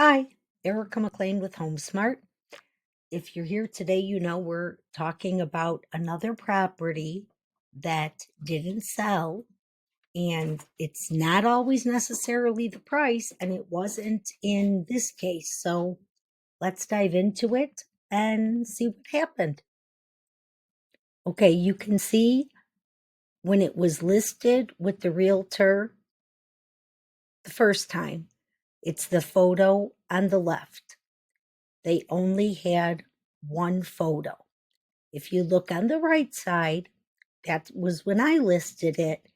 Hi, Erica McClain with HomeSmart. If you're here today, you know we're talking about another property that didn't sell, and it's not always necessarily the price, and it wasn't in this case. So let's dive into it and see what happened. Okay, you can see when it was listed with the realtor the first time, it's the photo on the left. They only had one photo. If you look on the right side, that was when I listed it.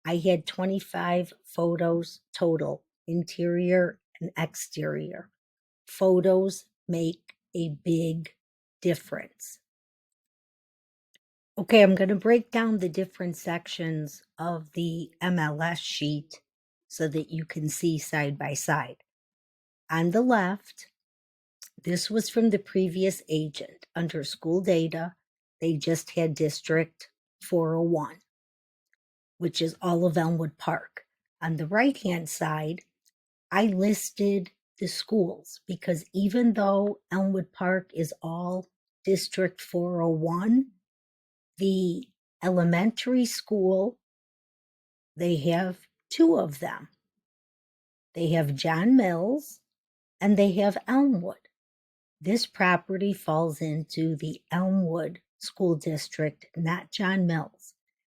I had 25 photos total, interior and exterior. Photos make a big difference. Okay, I'm going to break down the different sections of the MLS sheet so that you can see side by side. On the left, this was from the previous agent. Under school data, they just had District 401, which is all of Elmwood Park. On the right-hand side, I listed the schools because even though Elmwood Park is all District 401, the elementary school, they have two of them. They have John Mills and they have Elmwood. This property falls into the Elmwood School District, not John Mills.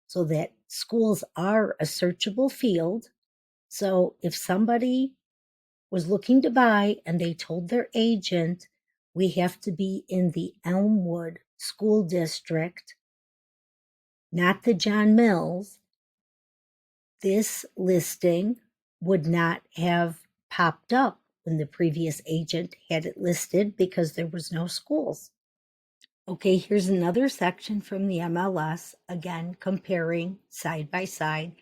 So that schools are a searchable field. So if somebody was looking to buy and they told their agent, we have to be in the Elmwood School District, not the John Mills, this listing would not have popped up when the previous agent had it listed because there was no schools. Okay, here's another section from the MLS, again, comparing side by side.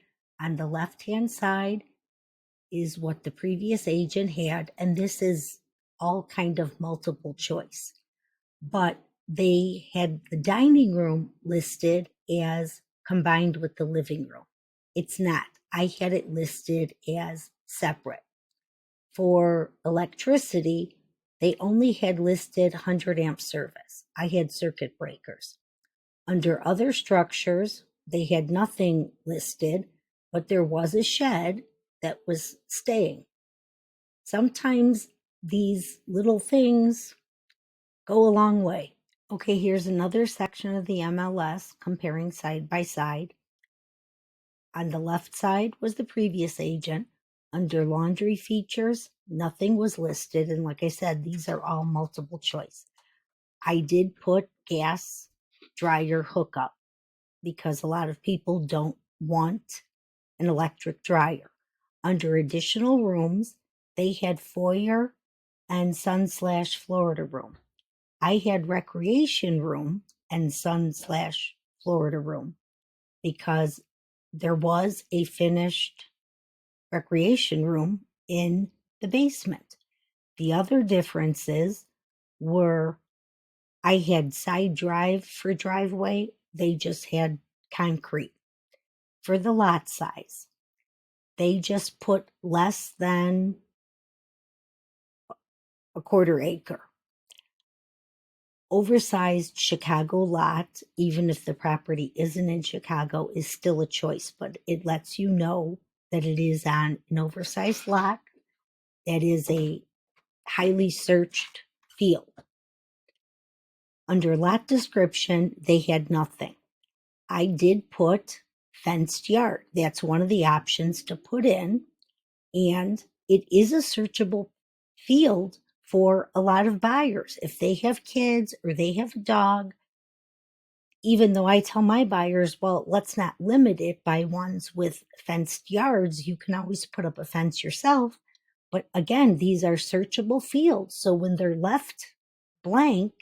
On the left-hand side is what the previous agent had, and this is all kind of multiple choice. But they had the dining room listed as combined with the living room. It's not. I had it listed as separate. For electricity, they only had listed 100 amp service. I had circuit breakers. Under other structures, they had nothing listed, but there was a shed that was staying. Sometimes these little things go a long way. Okay, here's another section of the MLS comparing side by side. On the left side was the previous agent. Under laundry features, nothing was listed. And like I said, these are all multiple choice. I did put gas dryer hookup because a lot of people don't want an electric dryer. Under additional rooms, they had foyer and sun/Florida room. I had recreation room and sun/Florida room because there was a finished recreation room in the basement. The other differences were I had side drive for driveway. They just had concrete. For the lot size, they just put less than a quarter acre. Oversized Chicago lot, even if the property isn't in Chicago, is still a choice, but it lets you know that it is on an oversized lot that is a highly searched field. Under lot description, they had nothing. I did put fenced yard. That's one of the options to put in, and it is a searchable field for a lot of buyers. If they have kids or they have a dog, even though I tell my buyers, well, let's not limit it by ones with fenced yards. You can always put up a fence yourself. But again, these are searchable fields. So when they're left blank,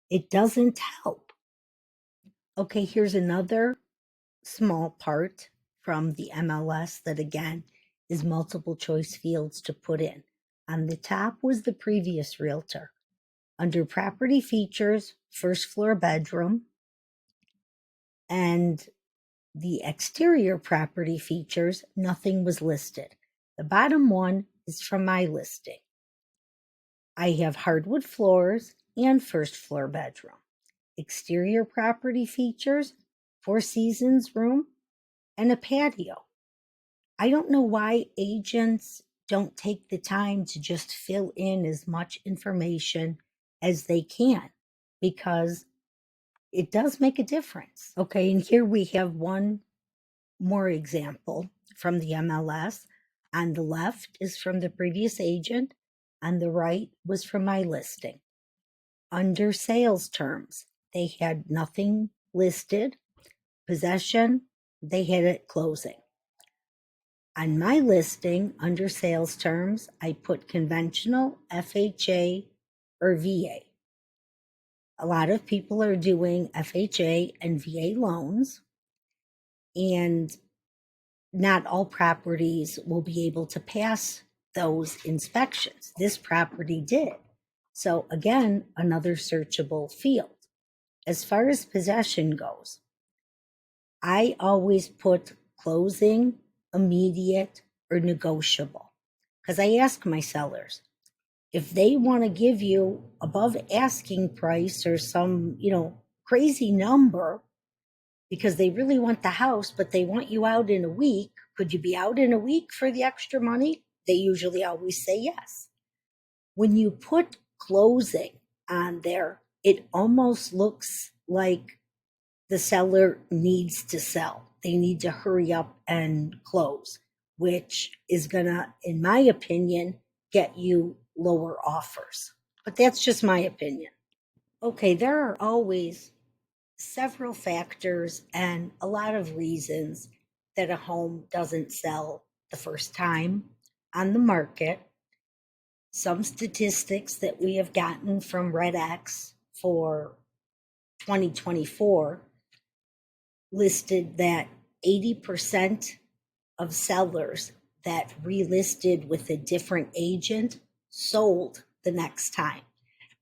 it doesn't help. Okay, here's another small part from the MLS that again is multiple choice fields to put in. On the top was the previous realtor. Under property features, first floor bedroom, and the exterior property features, nothing was listed. The bottom one is from my listing. I have hardwood floors and first floor bedroom. Exterior property features, Four Seasons room, and a patio. I don't know why agents don't take the time to just fill in as much information as they can, because it does make a difference. Okay, and here we have one more example from the MLS. On the left is from the previous agent, on the right was from my listing. Under sales terms, they had nothing listed. Possession, they had it closing. On my listing, under sales terms, I put conventional, FHA, or VA. A lot of people are doing FHA and VA loans, and not all properties will be able to pass those inspections. This property did. So again, another searchable field. As far as possession goes, I always put closing, immediate, or negotiable, because I ask my sellers, if they want to give you above asking price or some, crazy number because they really want the house, but they want you out in a week, could you be out in a week for the extra money? They usually always say yes. When you put closing on there, it almost looks like the seller needs to sell. They need to hurry up and close, which is gonna, in my opinion, get you lower offers. But that's just my opinion. Okay, there are always several factors and a lot of reasons that a home doesn't sell the first time on the market. Some statistics that we have gotten from RedX for 2024 listed that 80% of sellers that relisted with a different agent sold the next time.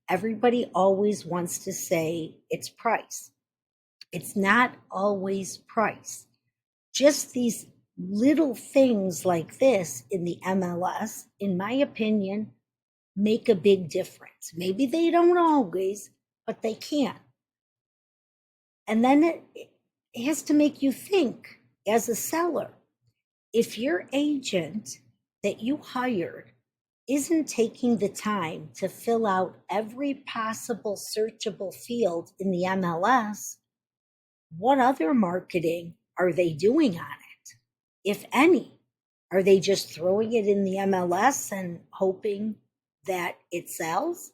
Everybody always wants to say it's price. It's not always price. Just these little things like this in the MLS, in my opinion, make a big difference. Maybe they don't always, but they can. And then it has to make you think as a seller. If your agent that you hired isn't taking the time to fill out every possible searchable field in the MLS, what other marketing are they doing on it, if any? Are they just throwing it in the MLS and hoping that it sells?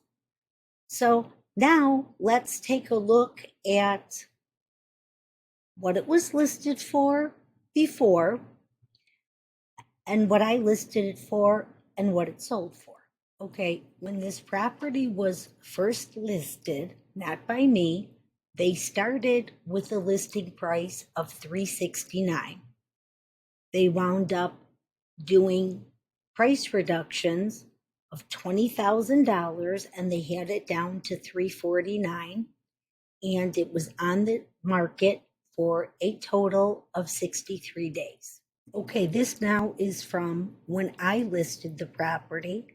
So now let's take a look at what it was listed for before and what I listed it for and what it sold for. Okay, when this property was first listed, not by me, they started with a listing price of $369. They wound up doing price reductions of $20,000 and they had it down to $349, and it was on the market for a total of 63 days. Okay, this now is from when I listed the property.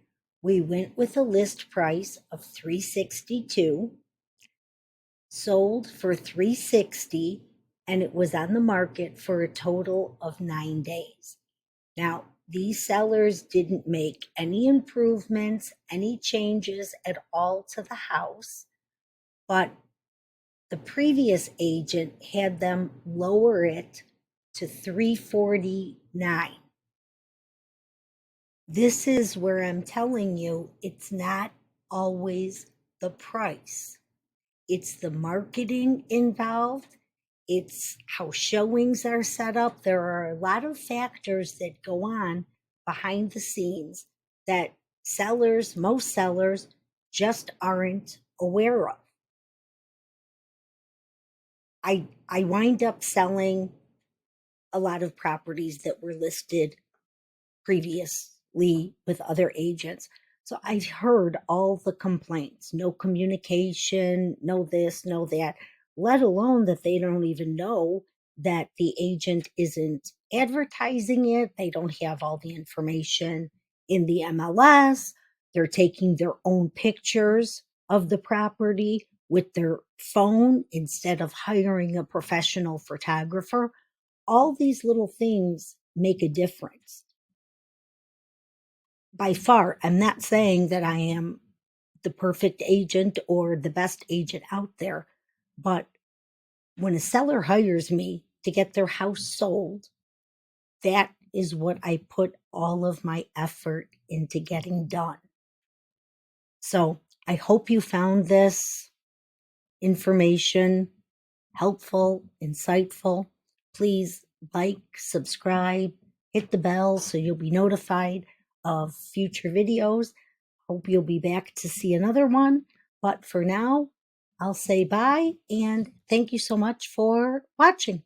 We went with a list price of $362, sold for $360, and it was on the market for a total of 9 days. Now, these sellers didn't make any improvements, any changes at all to the house, but the previous agent had them lower it to $349. This is where I'm telling you it's not always the price. It's the marketing involved. It's how showings are set up. There are a lot of factors that go on behind the scenes that most sellers just aren't aware of. I wind up selling a lot of properties that were listed previously with other agents. So I've heard all the complaints, no communication, no this, no that, let alone that they don't even know that the agent isn't advertising it. They don't have all the information in the MLS. They're taking their own pictures of the property with their phone instead of hiring a professional photographer. All these little things make a difference. By far, I'm not saying that I am the perfect agent or the best agent out there, but when a seller hires me to get their house sold, that is what I put all of my effort into getting done. So I hope you found this information helpful, insightful. Please like, subscribe, hit the bell so you'll be notified of future videos. Hope you'll be back to see another one. But for now, I'll say bye and thank you so much for watching.